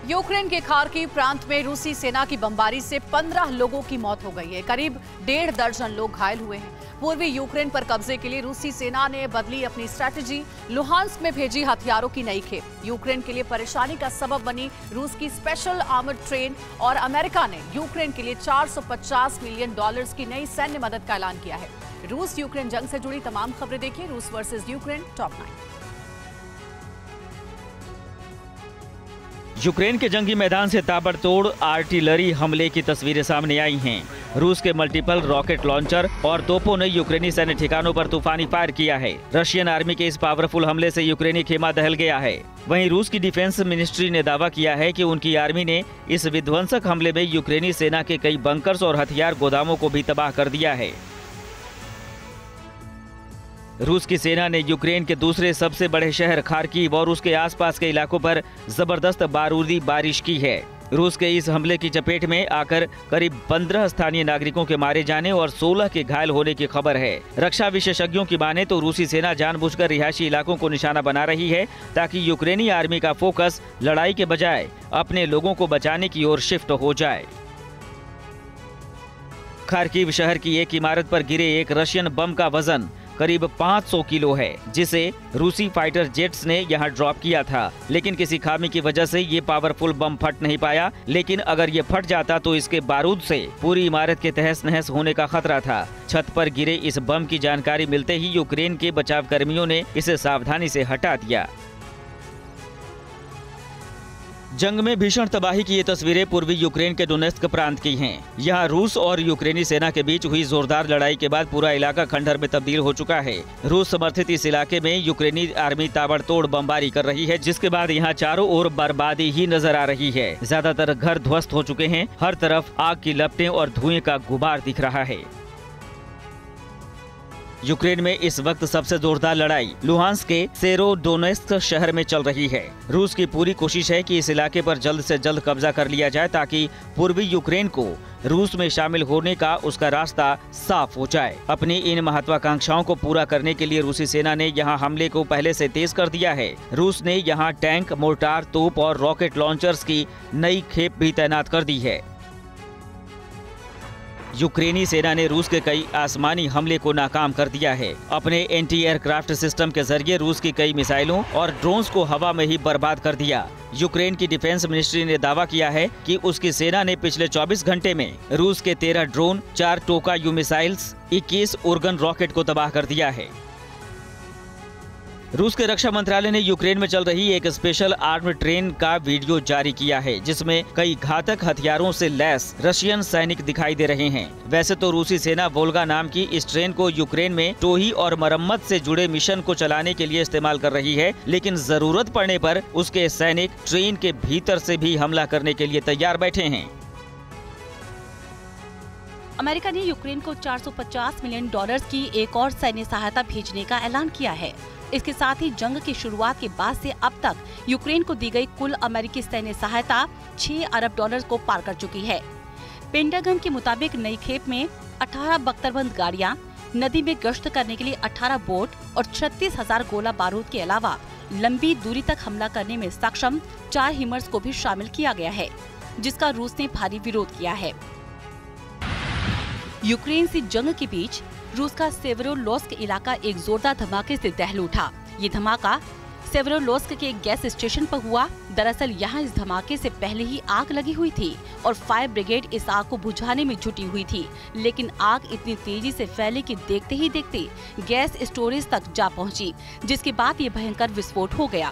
Ukraine के Kharkiv प्रांत में रूसी सेना की बमबारी से 15 लोगों की मौत हो गई है। करीब 1.5 दर्जन लोग घायल हुए हैं। पूर्वी यूक्रेन पर कब्जे के लिए रूसी सेना ने बदली अपनी स्ट्रैटेजी, लुहांस्क में भेजी हथियारों की नई खेप। यूक्रेन के लिए परेशानी का सबब बनी रूस की स्पेशल आर्मर्ड ट्रेन और अमेरिका ने यूक्रेन के लिए $450 मिलियन की नई सैन्य मदद का ऐलान किया है। रूस यूक्रेन जंग से जुड़ी तमाम खबरें देखिए रूस वर्सेस यूक्रेन टॉप 9। यूक्रेन के जंगी मैदान से ताबड़तोड़ आर्टिलरी हमले की तस्वीरें सामने आई हैं। रूस के मल्टीपल रॉकेट लॉन्चर और तोपों ने यूक्रेनी सैन्य ठिकानों पर तूफानी फायर किया है। रशियन आर्मी के इस पावरफुल हमले से यूक्रेनी खेमा दहल गया है। वहीं रूस की डिफेंस मिनिस्ट्री ने दावा किया है कि उनकी आर्मी ने इस विध्वंसक हमले में यूक्रेनी सेना के कई बंकर्स और हथियार गोदामों को भी तबाह कर दिया है। रूस की सेना ने यूक्रेन के दूसरे सबसे बड़े शहर खार्किव और उसके आसपास के इलाकों पर जबरदस्त बारूदी बारिश की है। रूस के इस हमले की चपेट में आकर करीब 15 स्थानीय नागरिकों के मारे जाने और 16 के घायल होने की खबर है। रक्षा विशेषज्ञों की माने तो रूसी सेना जानबूझकर रिहायशी इलाकों को निशाना बना रही है ताकि यूक्रेनी आर्मी का फोकस लड़ाई के बजाय अपने लोगों को बचाने की ओर शिफ्ट हो जाए। खार्किव शहर की एक इमारत पर गिरे एक रशियन बम का वजन करीब 500 किलो है, जिसे रूसी फाइटर जेट्स ने यहां ड्रॉप किया था। लेकिन किसी खामी की वजह से ये पावरफुल बम फट नहीं पाया। लेकिन अगर ये फट जाता तो इसके बारूद से पूरी इमारत के तहस नहस होने का खतरा था। छत पर गिरे इस बम की जानकारी मिलते ही यूक्रेन के बचाव कर्मियों ने इसे सावधानी से हटा दिया। जंग में भीषण तबाही की ये तस्वीरें पूर्वी यूक्रेन के डोनेत्स्क प्रांत की हैं। यहाँ रूस और यूक्रेनी सेना के बीच हुई जोरदार लड़ाई के बाद पूरा इलाका खंडहर में तब्दील हो चुका है। रूस समर्थित इस इलाके में यूक्रेनी आर्मी ताबड़तोड़ बमबारी कर रही है, जिसके बाद यहाँ चारों ओर बर्बादी ही नजर आ रही है। ज्यादातर घर ध्वस्त हो चुके हैं। हर तरफ आग की लपटें और धुएं का गुबार दिख रहा है। यूक्रेन में इस वक्त सबसे जोरदार लड़ाई लुहांस्क के सेरोडोनेत्स्क शहर में चल रही है। रूस की पूरी कोशिश है कि इस इलाके पर जल्द से जल्द कब्जा कर लिया जाए ताकि पूर्वी यूक्रेन को रूस में शामिल होने का उसका रास्ता साफ हो जाए। अपनी इन महत्वाकांक्षाओं को पूरा करने के लिए रूसी सेना ने यहां हमले को पहले से तेज कर दिया है। रूस ने यहां टैंक, मोर्टार, तोप और रॉकेट लॉन्चर्स की नई खेप भी तैनात कर दी है। यूक्रेनी सेना ने रूस के कई आसमानी हमले को नाकाम कर दिया है। अपने एंटी एयरक्राफ्ट सिस्टम के जरिए रूस की कई मिसाइलों और ड्रोन्स को हवा में ही बर्बाद कर दिया। यूक्रेन की डिफेंस मिनिस्ट्री ने दावा किया है कि उसकी सेना ने पिछले 24 घंटे में रूस के 13 ड्रोन, 4 टोका यू मिसाइल्स, 21 उर्गन रॉकेट को तबाह कर दिया है। रूस के रक्षा मंत्रालय ने यूक्रेन में चल रही एक स्पेशल आर्म्ड ट्रेन का वीडियो जारी किया है, जिसमें कई घातक हथियारों से लैस रशियन सैनिक दिखाई दे रहे हैं। वैसे तो रूसी सेना वोल्गा नाम की इस ट्रेन को यूक्रेन में टोही और मरम्मत से जुड़े मिशन को चलाने के लिए इस्तेमाल कर रही है, लेकिन जरूरत पड़ने पर उसके सैनिक ट्रेन के भीतर से भी हमला करने के लिए तैयार बैठे हैं। अमेरिका ने यूक्रेन को $450 मिलियन की एक और सैन्य सहायता भेजने का ऐलान किया है। इसके साथ ही जंग की शुरुआत के बाद से अब तक यूक्रेन को दी गई कुल अमेरिकी सैन्य सहायता $6 अरब को पार कर चुकी है। पेंटागन के मुताबिक नई खेप में 18 बख्तरबंद गाड़ियां, नदी में गश्त करने के लिए 18 बोट और 36,000 गोला बारूद के अलावा लंबी दूरी तक हमला करने में सक्षम 4 हिमर्स को भी शामिल किया गया है, जिसका रूस ने भारी विरोध किया है। यूक्रेन से जंग के बीच रूस का सेवरोडोनेत्स्क इलाका एक जोरदार धमाके से दहल उठा। ये धमाका सेवरोडोनेत्स्क के एक गैस स्टेशन पर हुआ। दरअसल यहाँ इस धमाके से पहले ही आग लगी हुई थी और फायर ब्रिगेड इस आग को बुझाने में जुटी हुई थी, लेकिन आग इतनी तेजी से फैली कि देखते ही देखते गैस स्टोरेज तक जा पहुँची, जिसके बाद ये भयंकर विस्फोट हो गया।